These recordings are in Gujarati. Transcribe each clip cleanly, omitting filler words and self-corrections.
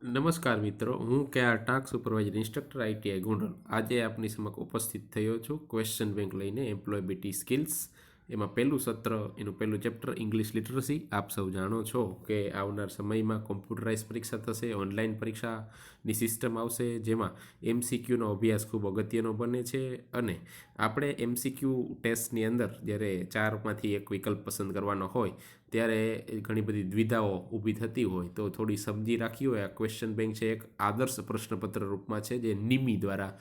નમસ્કાર મિત્રો, હું KR Tak supervisor instructor ITI Gondal આજે આપની સમક્ષ ઉપસ્થિત થયો છું ક્વેશ્ચન બેંક લઈને એમ્પ્લોયબિલિટી સ્કિલ્સ. એમાં પહેલું સત્ર, એનું પહેલું ચેપ્ટર ઇંગ્લિશ લિટરસી. આપ સૌ જાણો છો કે આવનાર સમયમાં કોમ્પ્યુટરાઇઝ પરીક્ષા થશે, ઓનલાઈન પરીક્ષાની સિસ્ટમ આવશે, જેમાં એમસીક્યુનો અભ્યાસ ખૂબ અગત્યનો બને છે. અને આપણે એમસીક્યુ ટેસ્ટની અંદર જ્યારે 4માંથી એક વિકલ્પ પસંદ કરવાનો હોય ત્યારે ઘણી બધી દ્વિધાઓ ઊભી થતી હોય તો થોડી સમજી રાખી હોય. આ ક્વેશ્ચન બેંક છે એક આદર્શ પ્રશ્નપત્ર રૂપમાં છે જે નિમી દ્વારા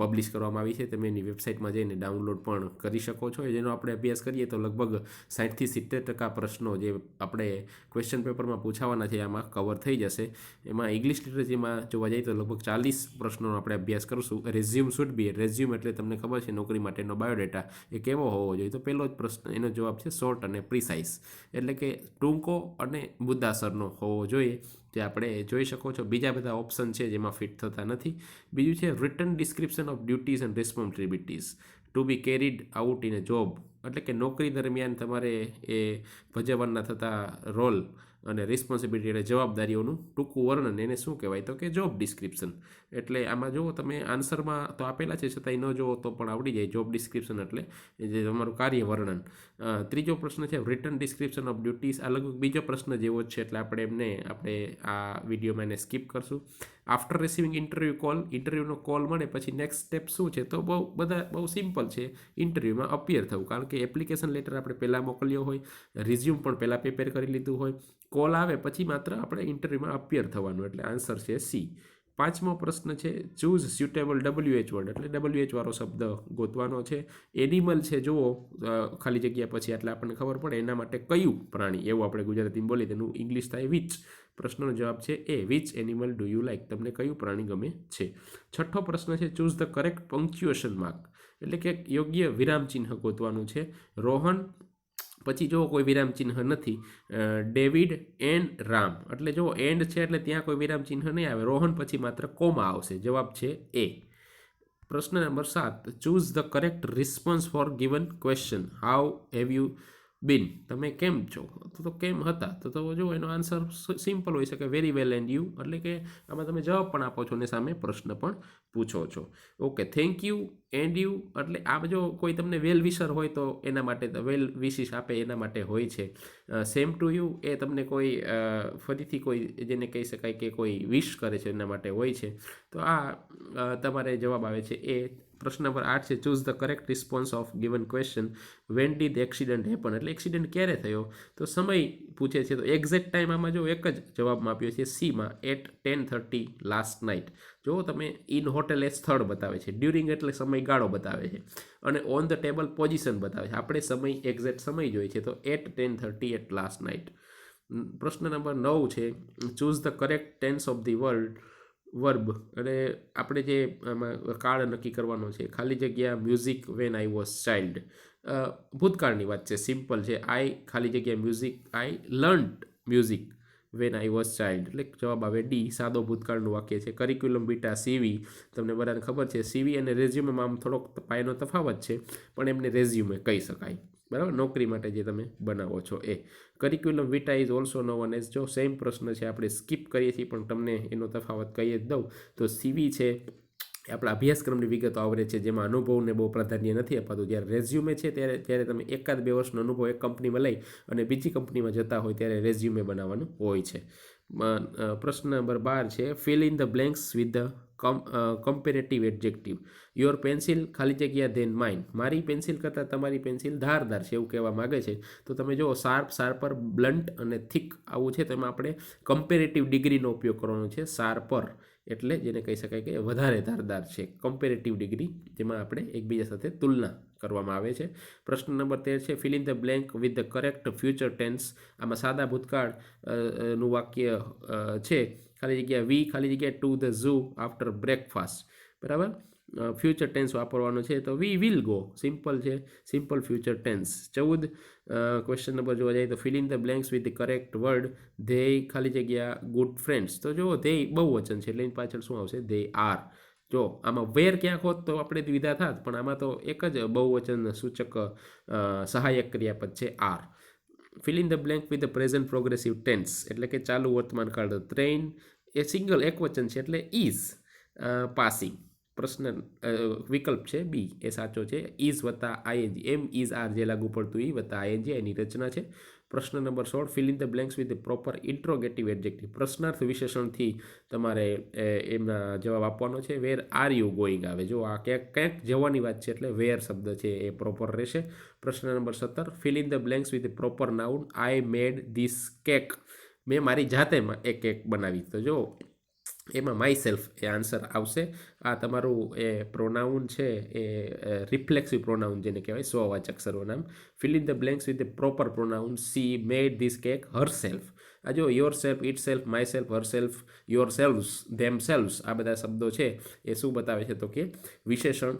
પબ્લિશ કરવામાં આવી છે. તમે એની વેબસાઇટમાં જઈને ડાઉનલોડ પણ કરી શકો છો. જેનો આપણે અભ્યાસ કરીએ તો લગભગ 60થી 70% પ્રશ્નો જે આપણે ક્વેશ્ચન પેપરમાં પૂછાવાના છે આમાં કવર થઈ જશે. એમાં ઇંગ્લિશ લિટરેચરમાં જોવા જઈએ તો લગભગ 40 પ્રશ્નોનો આપણે અભ્યાસ કરીશું. રેઝ્યુમ શુડ બી, રેઝ્યુમ એટલે તમને ખબર છે નોકરી માટેનો બાયોડેટા એ કેવો હોવો જોઈએ. તો પહેલો જ પ્રશ્ન, એનો જવાબ છે શોર્ટ અને પ્રિસાઇઝ, એટલે કે ટૂંકો અને મુદ્દાસરનો હોવો જોઈએ, જે આપણે જોઈ શકો છો. બીજા બધા ઓપ્શન છે જેમાં ફિટ થતા નથી. બીજું છે written description of duties and responsibilities to be carried out in a job, એટલે કે નોકરી દરમિયાન તમારે એ ભજવવાના થતા રોલ અને રિસ્પોન્સિબિલિટી એટલે જવાબદારીઓનું ટૂંકું વર્ણન, એને શું કહેવાય તો કે જોબ ડિસ્ક્રિપ્શન. એટલે આમાં જુઓ તમે આન્સરમાં તો આપેલા છે છતાંય ન જુઓ તો પણ આવડી જાય. જોબ ડિસ્ક્રિપ્શન એટલે જે તમારું કાર્ય વર્ણન. ત્રીજો પ્રશ્ન છે રિટન ડિસ્ક્રિપ્શન ઓફ ડ્યુટીઝ. આ લગભગ બીજો પ્રશ્ન જેવો જ છે, એટલે આપણે આ વિડીયોમાં એને સ્કીપ કરશું. આફ્ટર રિસીવિંગ ઇન્ટરવ્યૂ કોલ, ઇન્ટરવ્યૂનો કોલ મળે પછી નેક્સ્ટ સ્ટેપ શું છે, તો બહુ સિમ્પલ છે. ઇન્ટરવ્યૂમાં અપિયર થવું, કારણ કે એપ્લિકેશન લેટર આપણે પહેલાં મોકલ્યો હોય, રિઝ્યુમ પણ પહેલાં પ્રિપેર કરી લીધું હોય, કોલ આવે પછી માત્ર આપણે ઇન્ટરવ્યૂમાં અપિયર થવાનું, એટલે આન્સર છે સી. પાંચમો પ્રશ્ન છે ચૂઝ સ્યુટેબલ WH વર્ડ, એટલે WH વાળો શબ્દ ગોતવાનો છે. એનિમલ છે જુઓ ખાલી જગ્યા પછી, એટલે આપણને ખબર પડે એના માટે કયું પ્રાણી, એવું આપણે ગુજરાતીમાં બોલીએ તેનું ઇંગ્લિશ થાય વિચ. પ્રશ્નનો જવાબ છે એ, which animal do you like, તમને કયું પ્રાણી ગમે છે. છઠ્ઠો પ્રશ્ન છે choose the correct punctuation mark, એટલે કે યોગ્ય વિરામ ચિહ્ન ગોતવાનું છે. રોહન પછી જો કોઈ વિરામ ચિહ્ન નથી, ડેવિડ એન્ડ રામ, એટલે જો એન્ડ છે એટલે ત્યાં કોઈ વિરામ ચિહ્ન નહીં આવે. રોહન પછી માત્ર કોમા આવશે. જવાબ છે એ. પ્રશ્ન number 7, choose the correct response for given question. How have you been, તમે કેમ છો, તો કેમ હતા, તો જો એનો આન્સર સિમ્પલ હોઈ શકે વેરી વેલ એન્ડ યુ, એટલે કે આમાં તમે જવાબ પણ આપો છો અને સામે પ્રશ્ન પણ પૂછો છો. Okay, thank you and you, એટલે આ જો કોઈ તમને વેલ વિશર હોય તો એના માટે વેલ વિશિસ આપે એના માટે હોય છે. સેમ ટુ યુ એ તમને કોઈ ફરીથી કોઈ જેને કહી શકાય કે કોઈ વિશ કરે છે એના માટે હોય છે. તો આ તમારે જવાબ આવે છે એ. પ્રશ્ન નંબર 8 છે choose the correct response of given question. When did accident happen, એટલે એક્સિડન્ટ ક્યારે થયો, તો સમય પૂછે છે તો એક્ઝેક્ટ ટાઈમ આમાં જો એક જ જવાબમાં આપ્યો છે સીમાં, એટ 10:30 લાસ્ટ નાઇટ. જો તમે ઇન હોટેલ એ સ્થળ બતાવે છે, ડ્યુરિંગ એટલે સમયગાળો બતાવે છે, અને ઓન ધ ટેબલ પોઝિશન બતાવે છે. આપણે સમય એક્ઝેક્ટ સમય જોઈએ છે તો એટ 10:30 એટ લાસ્ટ નાઇટ. પ્રશ્ન નંબર 9 છે choose the correct tense of the verb, એટલે આપણે જે કાળ નક્કી કરવાનો છે. ખાલી જગ્યા music when I was child, ભૂતકાળની વાત છે, સિમ્પલ છે. આઈ ખાલી જગ્યા music, I learnt music when I was child, એટલે જવાબ આવે ડી, સાદો ભૂતકાળનું વાક્ય છે. કરિક્યુલમ બીટા સીવી, તમને બધાને ખબર છે સીવી અને રેઝ્યુમેમાં આમ થોડોક પાયાનો તફાવત છે, પણ એમને રેઝ્યુમે કહી શકાય, બરાબર, નોકરી માટે જે તમે બનાવો છો એ. Curriculum vitae is also known as, જો સેમ પ્રશ્ન છે આપણે સ્કીપ કરીએ છીએ પણ તમને એનો તફાવત કહી જ દઉં તો સીવી છે એ આપણા અભ્યાસક્રમની વિગતો આવરે છે, જેમાં અનુભવને બહુ પ્રાધાન્ય નથી અપાતું. જ્યારે રેઝ્યુમે છે ત્યારે તમે 1-2 વર્ષનો અનુભવ એક કંપનીમાં લઈ અને બીજી કંપનીમાં જતા હોય ત્યારે રેઝ્યુમે બનાવવાનું હોય છે. પ્રશ્ન નંબર 12 છે fill in the blanks with the comparative adjective. Your pencil ખાલી જગ્યા ધેન માઇન, મારી પેન્સિલ કરતાં તમારી પેન્સિલ ધારદાર છે એવું કહેવા માગે છે. તો તમે જો શાર્પ, શાર્પર, બ્લન્ટ અને થિક આવું છે, તો એમાં આપણે કમ્પેરેટિવ ડિગ્રીનો ઉપયોગ કરવાનો છે. શાર્પર એટલે જેને કહી શકાય કે વધારે ધારદાર છે, કમ્પેરેટિવ ડિગ્રી, જેમાં આપણે એકબીજા સાથે તુલના કરવામાં આવે છે. પ્રશ્ન નંબર 13 છે fill in the blank with the correct future tense. આમાં સાદા ભૂતકાળ નું વાક્ય છે, ખાલી જગ્યા વી ખાલી જગ્યા to the zoo after breakfast, બરાબર. ફ્યુચર ટેન્સ વાપરવાનો છે તો વી વિલ ગો, સિમ્પલ છે, simple future tense. 14 question number જોવા જાય તો fill in the blanks with the correct word. They ખાલી જગ્યા ગુડ ફ્રેન્ડ્સ, તો જો ધે બહુવચન છે એટલે એની પાછળ શું આવશે, ધે આર. જો આમાં વેર ક્યાંક હોત તો આપણે દ્વિધા થાત, પણ આમાં તો એક જ બહુવચન સૂચક સહાયક ક્રિયાપદ છે are. Fill in the blank with the present progressive tense, એટલે કે ચાલુ વર્તમાન કાળ. ટ્રેન એ સિંગલ એકવચન છે એટલે ઇઝ પાસિંગ. પ્રશ્ન વિકલ્પ છે બી એ સાચો છે. ઇઝ વત્તા આઈએનજી, એમ ઇઝ આર જે લાગુ પડતું ઈ વત્તા આઈએનજી એની રચના છે. પ્રશ્ન number 16, fill in the blanks with the proper interrogative adjective. પ્રશ્નાર્થ વિશેષણથી તમારે એમના જવાબ આપવાનો છે. વેર આર યુ ગોઈંગ આવે, જો આ ક્યાંક જવાની વાત છે એટલે વેર શબ્દ છે એ પ્રોપર રહેશે. પ્રશ્ન number 17, fill in the blanks with proper noun. I made this cake, મેં મારી જાતેમાં એક કેક બનાવી. તો જો એમાં માય સેલ્ફ એ આન્સર આવશે. આ તમારું એ પ્રોનાઉન છે એ રિફ્લેક્સિવ પ્રોનાઉન જેને કહેવાય, સ્વવાચક સર્વનામ. Fill in the blanks with the proper pronoun. She made this cake herself. આ જો yourself, itself, myself, herself, yourselves, themselves, આ બધા શબ્દો છે એ શું બતાવે છે તો કે વિશેષણ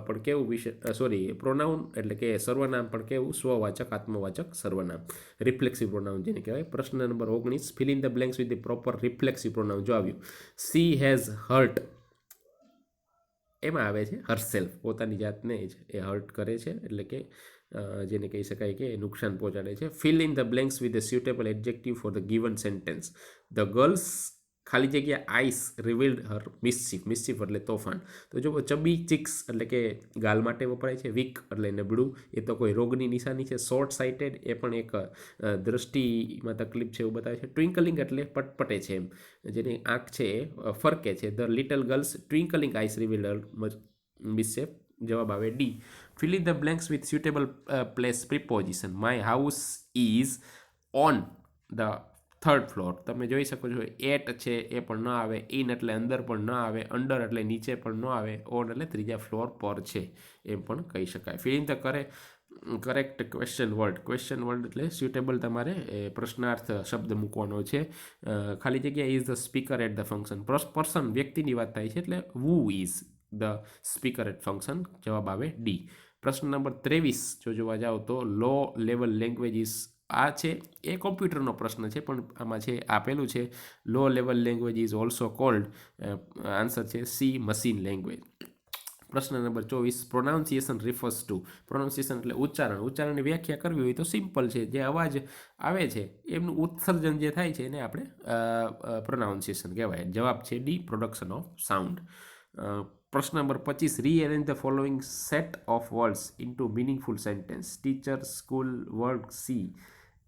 પણ કેવું પ્રોનાઉન એટલે કે સર્વનામ પણ કેવું, સ્વવાચક આત્મવાચક સર્વનામ, રિફ્લેક્સિવ પ્રોનાઉન જેને કહેવાય. પ્રશ્ન number 19, fill in the blanks with the proper reflexive pronoun. જો આવ્યું સી હેઝ હર્ટ, એમાં આવે છે હરસેલ્ફ, પોતાની જાતને જ એ હર્ટ કરે છે એટલે કે જેને કહી શકાય કે નુકસાન પહોંચાડે છે. Fill in the blanks with the suitable adjective for the given sentence. The girls ખાલી જગ્યા eyes revealed her mischief, mischief એટલે તોફાન. તો જો ચબી ચિક્સ એટલે કે ગાલ માટે વપરાય છે. વીક એટલે નબળું, એ તો કોઈ રોગની નિશાની છે. શોર્ટ સાઇટેડ એ પણ એક દ્રષ્ટિમાં તકલીફ છે એવું બતાવે છે. ટ્વિંકલિંગ એટલે પટપટે છે એમ, જેની આંખ છે એ ફરકે છે. The little girl's twinkling eyes revealed her mischief. જવાબ આવે D. Fill in the blanks with suitable place preposition. My house is on the third floor. તમે જોઈ શકો છો એટ છે એ પણ ન આવે, ઇન એટલે અંદર પણ ન આવે, અંડર એટલે નીચે પણ ન આવે, ઓન એટલે ત્રીજા ફ્લોર પર છે એમ પણ કહી શકાય. Fill in the correct question word. Question word એટલે સ્યુટેબલ તમારે પ્રશ્નાર્થ શબ્દ મૂકવાનો છે. ખાલી જગ્યા is the speaker at the function. Person વ્યક્તિની વાત થાય છે એટલે who is the speaker at function. જવાબ આવે ડી. પ્રશ્ન નંબર 23 જો જોવા જાઓ તો લો લેવલ લેંગ્વેજીસ. આ છે એ કોમ્પ્યુટરનો પ્રશ્ન છે પણ આમાં છે આપેલું છે low level language is also cold. Answer છે સી મશીન લેંગ્વેજ. પ્રશ્ન number 24, pronunciation refers two. Pronunciation એટલે ઉચ્ચારણ. ઉચ્ચારણની વ્યાખ્યા કરવી હોય તો સિમ્પલ છે, જે અવાજ આવે છે એમનું ઉત્સર્જન જે થાય છે એને આપણે પ્રોનાઉન્સિએશન કહેવાય. જવાબ છે ડી, પ્રોડક્શન ઓફ સાઉન્ડ. પ્રશ્ન number 25, rearrange the following set of words into meaningful sentence. Teacher, school, work, she.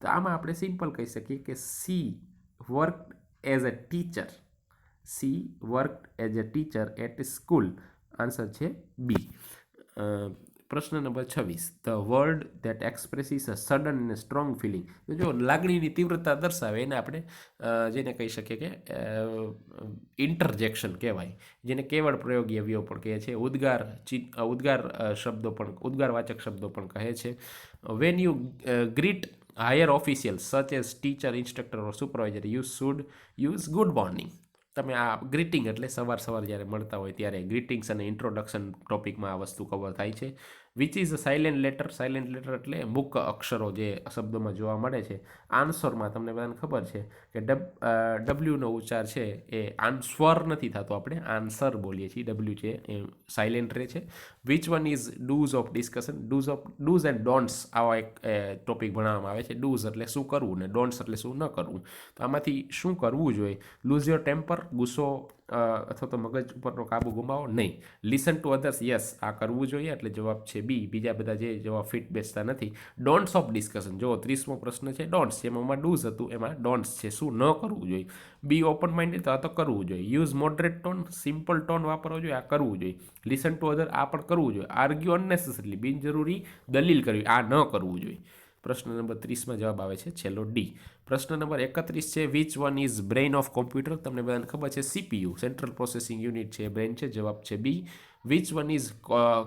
તો આમાં આપણે સિમ્પલ કહી શકીએ કે she worked as a teacher. She worked as a teacher at school. Answer છે બી. પ્રશ્ન number 26, the word that expresses a sudden and strong feeling. તો જો લાગણીની તીવ્રતા દર્શાવે એને આપણે જેને કહી શકીએ કે ઇન્ટરજેક્શન કહેવાય, જેને કેવળ પ્રયોગી અવયવ પણ કહે છે. ઉદ્ગારવાચક શબ્દો પણ કહે છે. When you greet higher official such as teacher, instructor or supervisor, you should use good morning. તમે આ ગ્રીટિંગ એટલે સવાર જ્યારે મળતા હોય ત્યારે ગ્રીટિંગ્સ અને ઇન્ટ્રોડક્શન ટોપિકમાં આ વસ્તુ કવર થાય છે. Which is a silent letter. Silent letter એટલે મૂક અક્ષરો જે શબ્દોમાં જોવા મળે છે. આન્સરમાં તમને બધાને ખબર છે કે ડબલ્યુનો ઉચ્ચાર છે એ સ્વર નથી થતો, આપણે આન્સર બોલીએ છીએ. ડબલ્યુ છે એ સાયલેન્ટ રહે છે. Which one is do's of discussion. Do's and don'ts આવા એક ટોપિક ભણાવવામાં આવે છે. ડૂઝ એટલે શું કરવું ને ડોન્ટ્સ એટલે શું ન કરવું. તો આમાંથી શું કરવું જોઈએ? લૂઝ યોર ટેમ્પર, ગુસ્સો અથવા તો મગજ ઉપરનો કાબુ ગુમાવો નહીં. લિસન ટુ અધર્સ, યસ આ કરવું જોઈએ એટલે જવાબ છે બી. બીજા બધા જે જવાબ ફિટ બેસતા નથી. Don'ts of discussion. જો 30મો પ્રશ્ન છે ડોન્ટ્સ, જેમાં ડૂઝ હતું એમાં ડોન્ટ્સ છે શું ન કરવું જોઈએ. બી ઓપન માઇન્ડેડ, તો આ તો કરવું જોઈએ. Use moderate tone, simple tone વાપરવો જોઈએ, આ કરવું જોઈએ. લિસન ટુ અધર, આ પણ કરવું જોઈએ. આર્ગ્યુ અનનેસેસરીલી, બિનજરૂરી દલીલ કરવી, આ ન કરવું જોઈએ. પ્રશ્ન નંબર 30માં જવાબ આવે છે છેલ્લો ડી. પ્રશ્ન નંબર 31 છે which one is brain of computer. તમને બધાને ખબર છે સીપીયુ, સેન્ટ્રલ પ્રોસેસિંગ યુનિટ છે, બ્રેઇન છે. જવાબ છે B. Which one is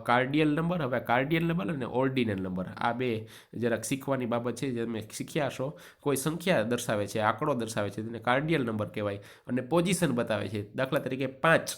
cardinal number. હવે કાર્ડિયલ નંબર અને ઓર્ડિનલ નંબર આ બે જરાક શીખવાની બાબત છે, જે તમે શીખ્યા છો. કોઈ સંખ્યા દર્શાવે છે, આંકડો દર્શાવે છે, તેને કાર્ડિયલ નંબર કહેવાય અને પોઝિશન બતાવે છે. દાખલા તરીકે 5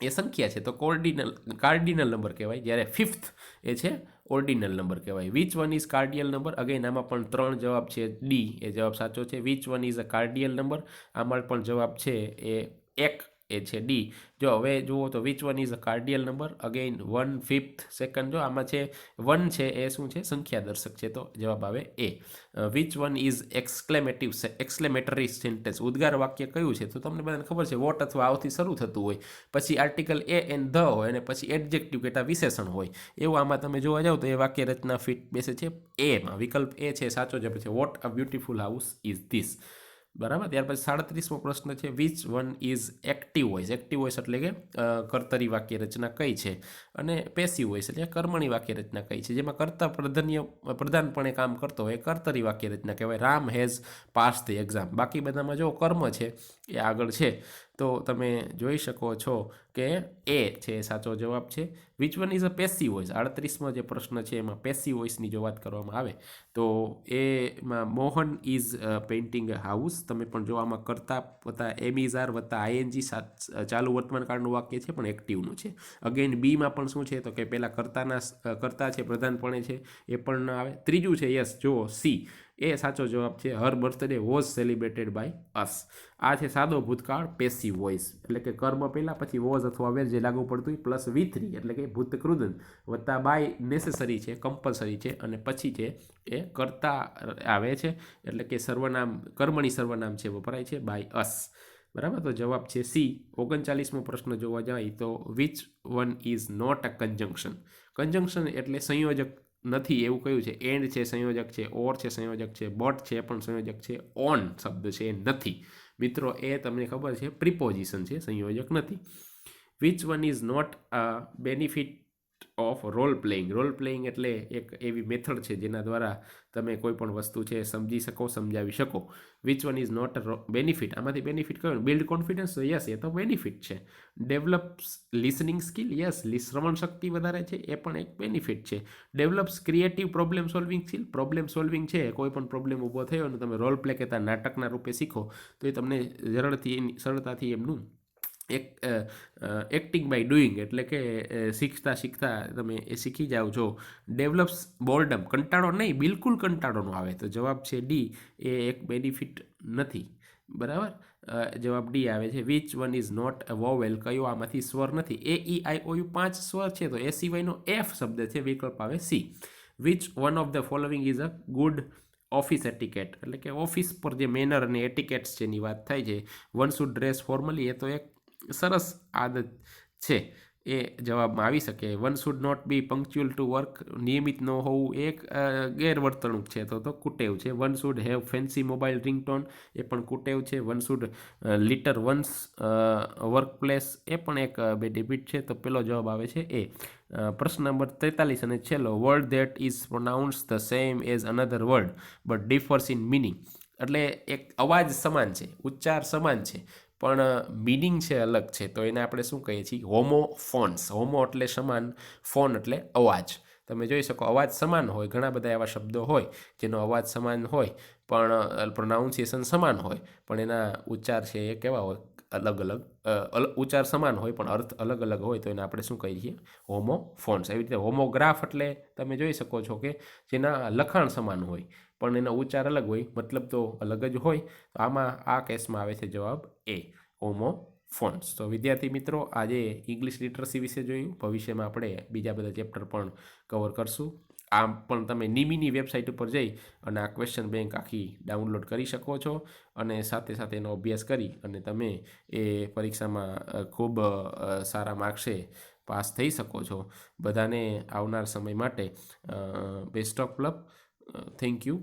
એ સંખ્યા છે તો કાર્ડિનલ નંબર કહેવાય, જ્યારે 5th એ છે ઓર્ડિનલ નંબર કહેવાય. Which one is cardinal number. Again આમાં પણ 3 જવાબ છે. ડી એ જવાબ સાચો છે. Which one is a cardinal number. આમાં પણ જવાબ છે એ 1 એ છે ડી. જો હવે જુઓ તો which one is a cardinal number, again 1/5 second. જો આમાં છે 1 છે એ શું છે, સંખ્યા દર્શક છે, તો જવાબ આવે A. Which one is exclamatory sentence, ઉદ્ગાર વાક્ય કયું છે, તો તમને બધાને ખબર છે વોટ અથવા આવથી શરૂ થતું હોય, પછી આર્ટિકલ એ એન્ડ ધ હોય, અને પછી એડજેક્ટિવ કે વિશેષણ હોય. એવું આમાં તમે જોવા જાવ તો એ વાક્ય રચના ફિટ બેસે છે એમાં. વિકલ્પ એ છે સાચો જવાબ છે. What a beautiful house is this. બરાબર. ત્યાર પછી 37મો પ્રશ્ન છે which one is active voice. Active voice એટલે કે કર્તરી વાક્ય રચના કઈ છે, અને પેસિવ વોઇસ એટલે કર્મણી વાક્ય રચના કઈ છે, જેમાં કર્તા પ્રધાનપણે કામ કરતો હોય કર્તરી વાક્ય રચના કહેવાય. Ram has pass the exam. બાકી બધામાં જો કર્મ છે એ આગળ છે, તો તમે જોઈ શકો છો કે એ છે સાચો જવાબ છે. Which one is a passive voice. 38મો જે પ્રશ્ન છે એમાં પેસિવ વોઇસની જો વાત કરવામાં આવે તો એમાં Mohan is painting a house. તમે પણ જો આમાં કરતા વત્તા એમિઝાર વત્તા આઈએનજી ચાલુ વર્તમાન કાળનું વાક્ય છે, પણ એક્ટિવનું છે. અગેન બીમાં પણ શું છે તો કે પહેલાં કરતા છે પ્રધાનપણે છે, એ પણ ન આવે. ત્રીજું છે યસ, જુઓ સી, એ સાચો જવાબ છે. Her birthday was celebrated by us. આ છે સાદો ભૂતકાળ પેસિવ વોઇસ, એટલે કે કર્મ પહેલાં, પછી વોઝ અથવા વેર જે લાગુ પડતું હોય, પ્લસ V3 એટલે કે ભૂતકૃદન, વત્તા બાય નેસેસરી છે, કમ્પલસરી છે, અને પછી છે એ કરતા આવે છે, એટલે કે સર્વનામ કર્મણી સર્વનામ છે વપરાય છે બાય અસ. બરાબર. તો જવાબ છે સી. 39મો પ્રશ્ન જોવા જાય તો which one is not a conjunction. Conjunction એટલે સંયોજક નથી એવું કયું છે. એન્ડ છે સંયોજક છે, ઓર છે સંયોજક છે, બટ છે પણ સંયોજક છે, ઓન શબ્દ છે એ નથી. મિત્રો એ તમને ખબર છે પ્રિપોઝિશન છે, સંયોજક નથી. Which one is not a benefit of role playing. Role playing એટલે એક એવી મેથડ છે જેના દ્વારા તમે કોઈ પણ વસ્તુ છે સમજી શકો, સમજાવી શકો. Which one is not benefit. આમાંથી બેનિફિટ કયો? Build confidence. યસ, એ તો બેનિફિટ છે. Develops listening skill. યસ, શ્રવણ શક્તિ વધારે છે, એ પણ એક બેનિફિટ છે. Develops creative problem solving skill. Problem solving છે, કોઈ પણ પ્રોબ્લેમ ઊભો થયો અને તમે રોલ પ્લે કહેતા નાટકના રૂપે શીખો તો એ તમને સરળતાથી એમનું એક્ટિંગ બાય ડુઈંગ એટલે કે શીખતા તમે એ શીખી જાઓ છો. ડેવલપ્સ બોર્ડમ. કંટાળો નહીં, બિલકુલ કંટાળો ન આવે, તો જવાબ છે ડી, એ એક બેનિફિટ નથી. બરાબર. જવાબ ડી આવે છે. Which one is not a vowel. કયો આમાંથી સ્વર નથી? A E I O U 5 સ્વર છે, તો એ સિવાયનો F શબ્દ છે, વિકલ્પ આવે C. Which one of the following is a good office etiquette. એટલે કે ઓફિસ પર જે મેનર અને એટિકેટ્સ જેની વાત થાય છે. વન શુડ ડ્રેસ ફોર્મલી, એ તો એક સરસ આદત છે, એ જવાબમાં આવી શકે. One should not be punctual to work. નિયમિત ન હોવું એક ગેરવર્તણૂક છે, તો કુટેવ છે. One should have fancy mobile ringtone, એ પણ કુટેવ છે. One should litter one's work place, એ પણ એક બેનિફિટ છે, તો પેલો જવાબ આવે છે એ. પ્રશ્ન નંબર 43 અને છેલ્લો. Word that is pronounced the same as another word but differs in meaning. એટલે એક અવાજ સમાન છે, ઉચ્ચાર સમાન છે, પણ મિનિંગ છે અલગ છે, તો એને આપણે શું કહીએ છીએ? હોમોફોન્સ. હોમો એટલે સમાન, ફોન એટલે અવાજ. તમે જોઈ શકો અવાજ સમાન હોય, ઘણા બધા એવા શબ્દો હોય જેનો અવાજ સમાન હોય પણ પ્રોનાઉન્સિએશન સમાન હોય, પણ એના ઉચ્ચાર છે એ કેવા હોય? અલગ અલગ. ઉચ્ચાર સમાન હોય પણ અર્થ અલગ અલગ હોય, તો એને આપણે શું કહીએ છીએ? હોમોફોન્સ. એવી રીતે હોમોગ્રાફ એટલે તમે જોઈ શકો છો કે જેના લખાણ સમાન હોય પણ એનો ઉચ્ચાર અલગ હોય, મતલબ તો અલગ જ હોય. તો આમાં આ કેસમાં આવે છે જવાબ એ, હોમોફોન્સ. તો વિદ્યાર્થી મિત્રો, આજે ઇંગ્લિશ લિટરસી વિશે જોયું. ભવિષ્યમાં આપણે બીજા બધા ચેપ્ટર પણ કવર કરશું. આમ પણ તમે નિમીની વેબસાઇટ ઉપર જઈ અને આ ક્વેશ્ચન બેંક આખી ડાઉનલોડ કરી શકો છો, અને સાથે સાથે એનો અભ્યાસ કરી અને તમે એ પરીક્ષામાં ખૂબ સારા માર્ક્સે પાસ થઈ શકો છો. બધાને આવનાર સમય માટે best of luck. Thank you.